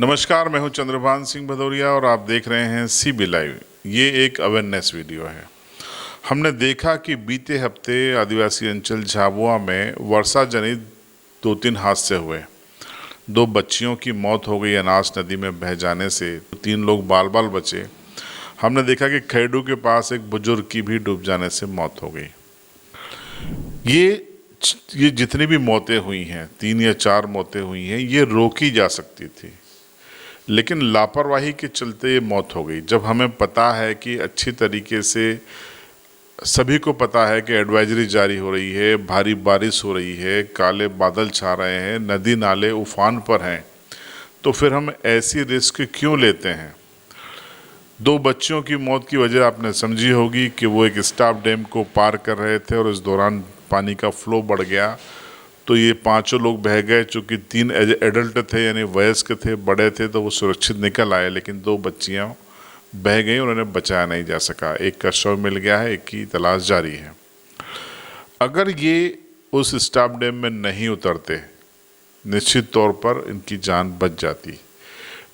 नमस्कार, मैं हूं चंद्रभान सिंह भदौरिया और आप देख रहे हैं सीबी लाइव। ये एक अवेयरनेस वीडियो है। हमने देखा कि बीते हफ्ते आदिवासी अंचल झाबुआ में वर्षा जनित 2-3 हादसे हुए। 2 बच्चियों की मौत हो गई अनास नदी में बह जाने से, 3 लोग बाल बाल बचे। हमने देखा कि खैडू के पास एक बुजुर्ग की भी डूब जाने से मौत हो गई। ये जितनी भी मौतें हुई हैं, 3 या 4 मौतें हुई हैं, ये रोकी जा सकती थी, लेकिन लापरवाही के चलते ये मौत हो गई। जब हमें पता है कि अच्छी तरीके से सभी को पता है कि एडवाइजरी जारी हो रही है, भारी बारिश हो रही है, काले बादल छा रहे हैं, नदी नाले उफान पर हैं, तो फिर हम ऐसी रिस्क क्यों लेते हैं। 2 बच्चियों की मौत की वजह आपने समझी होगी कि वो एक स्टाफ डैम को पार कर रहे थे और इस दौरान पानी का फ्लो बढ़ गया, तो ये 5 लोग बह गए। चूँकि 3 एडल्ट थे, यानी वयस्क थे, बड़े थे, तो वो सुरक्षित निकल आए, लेकिन 2 बच्चियां बह गई, उन्हें बचाया नहीं जा सका। एक का शव मिल गया है, एक की तलाश जारी है। अगर ये उस स्टाफ डैम में नहीं उतरते, निश्चित तौर पर इनकी जान बच जाती।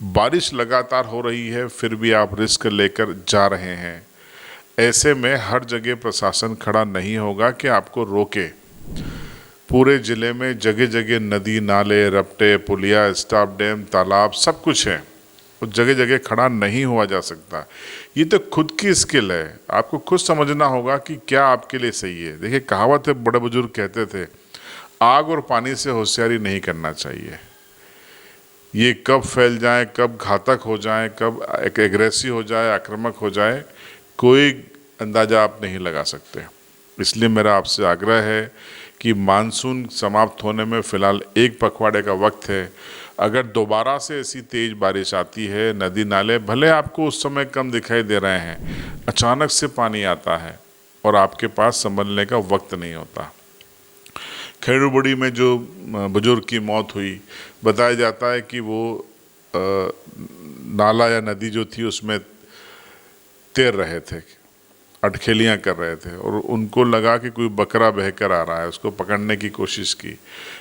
बारिश लगातार हो रही है, फिर भी आप रिस्क लेकर जा रहे हैं। ऐसे में हर जगह प्रशासन खड़ा नहीं होगा कि आपको रोके। पूरे ज़िले में जगह जगह नदी नाले, रपटे, पुलिया, स्टाफ डैम, तालाब सब कुछ है, और जगह जगह खड़ा नहीं हुआ जा सकता। ये तो खुद की स्किल है, आपको खुद समझना होगा कि क्या आपके लिए सही है। देखिए, कहावत है, बड़े बुजुर्ग कहते थे, आग और पानी से होशियारी नहीं करना चाहिए। ये कब फैल जाए, कब घातक हो जाए, कब एग्रेसिव हो जाए, आक्रामक हो जाए, कोई अंदाज़ा आप नहीं लगा सकते। इसलिए मेरा आपसे आग्रह है कि मानसून समाप्त होने में फ़िलहाल 1 पखवाड़े का वक्त है। अगर दोबारा से ऐसी तेज़ बारिश आती है, नदी नाले भले आपको उस समय कम दिखाई दे रहे हैं, अचानक से पानी आता है और आपके पास संभलने का वक्त नहीं होता। खैरुबड़ी में जो बुजुर्ग की मौत हुई, बताया जाता है कि वो नाला या नदी जो थी उसमें तैर रहे थे, अटखेलियाँ कर रहे थे, और उनको लगा कि कोई बकरा बहकर आ रहा है। उसको पकड़ने की कोशिश की,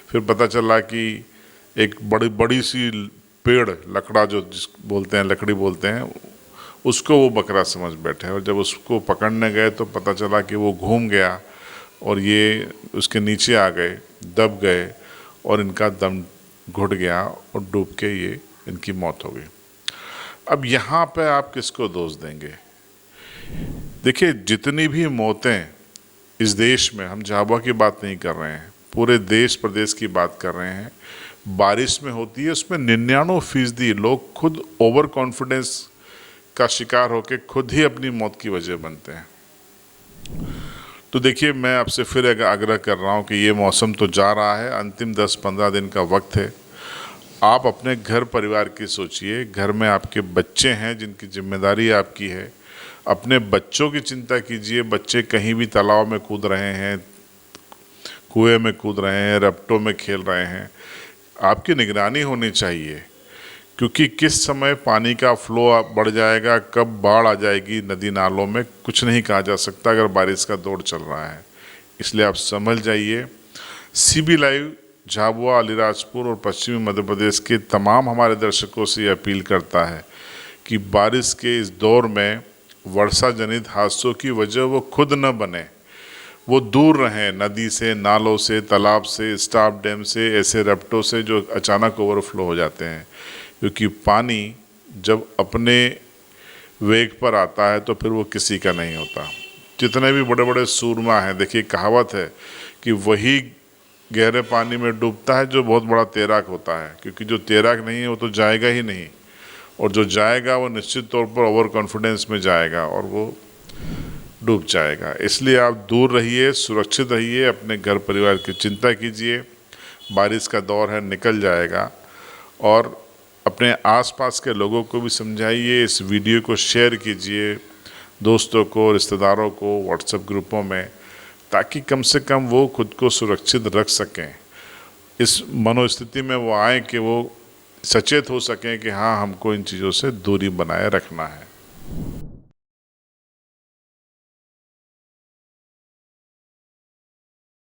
फिर पता चला कि एक बड़ी सी पेड़, लकड़ा जो जिस बोलते हैं, लकड़ी बोलते हैं, उसको वो बकरा समझ बैठे। और जब उसको पकड़ने गए तो पता चला कि वो घूम गया और ये उसके नीचे आ गए, दब गए, और इनका दम घुट गया और डूब के ये इनकी मौत हो गई। अब यहाँ पे आप किसको दोष देंगे। देखिए, जितनी भी मौतें इस देश में, हम झाबुआ की बात नहीं कर रहे हैं, पूरे देश प्रदेश की बात कर रहे हैं, बारिश में होती है, उसमें 99% लोग खुद ओवर कॉन्फिडेंस का शिकार होकर खुद ही अपनी मौत की वजह बनते हैं। तो देखिए, मैं आपसे फिर आग्रह कर रहा हूँ कि ये मौसम तो जा रहा है, अंतिम 10-15 दिन का वक्त है। आप अपने घर परिवार की सोचिए। घर में आपके बच्चे हैं जिनकी जिम्मेदारी आपकी है। अपने बच्चों की चिंता कीजिए। बच्चे कहीं भी तालाब में कूद रहे हैं, कुएं में कूद रहे हैं, रपटों में खेल रहे हैं, आपकी निगरानी होनी चाहिए, क्योंकि किस समय पानी का फ्लो बढ़ जाएगा, कब बाढ़ आ जाएगी नदी नालों में, कुछ नहीं कहा जा सकता अगर बारिश का दौर चल रहा है। इसलिए आप समझ जाइए। सीबी लाइव झाबुआ, अलीराजपुर और पश्चिमी मध्य प्रदेश के तमाम हमारे दर्शकों से अपील करता है कि बारिश के इस दौर में वर्षा जनित हादसों की वजह वो खुद न बने, वो दूर रहें नदी से, नालों से, तालाब से, स्टाफ डैम से, ऐसे रपटों से जो अचानक ओवरफ्लो हो जाते हैं। क्योंकि पानी जब अपने वेग पर आता है तो फिर वो किसी का नहीं होता। जितने भी बड़े बड़े सूरमा हैं, देखिए, कहावत है कि वही गहरे पानी में डूबता है जो बहुत बड़ा तैराक होता है, क्योंकि जो तैराक नहीं है वो तो जाएगा ही नहीं, और जो जाएगा वो निश्चित तौर पर ओवर कॉन्फिडेंस में जाएगा और वो डूब जाएगा। इसलिए आप दूर रहिए, सुरक्षित रहिए, अपने घर परिवार की चिंता कीजिए। बारिश का दौर है, निकल जाएगा। और अपने आसपास के लोगों को भी समझाइए, इस वीडियो को शेयर कीजिए दोस्तों को, रिश्तेदारों को, व्हाट्सएप ग्रुपों में, ताकि कम से कम वो खुद को सुरक्षित रख सकें। इस मनोस्थिति में वो आए कि वो सचेत हो सकें कि हाँ, हमको इन चीज़ों से दूरी बनाए रखना है।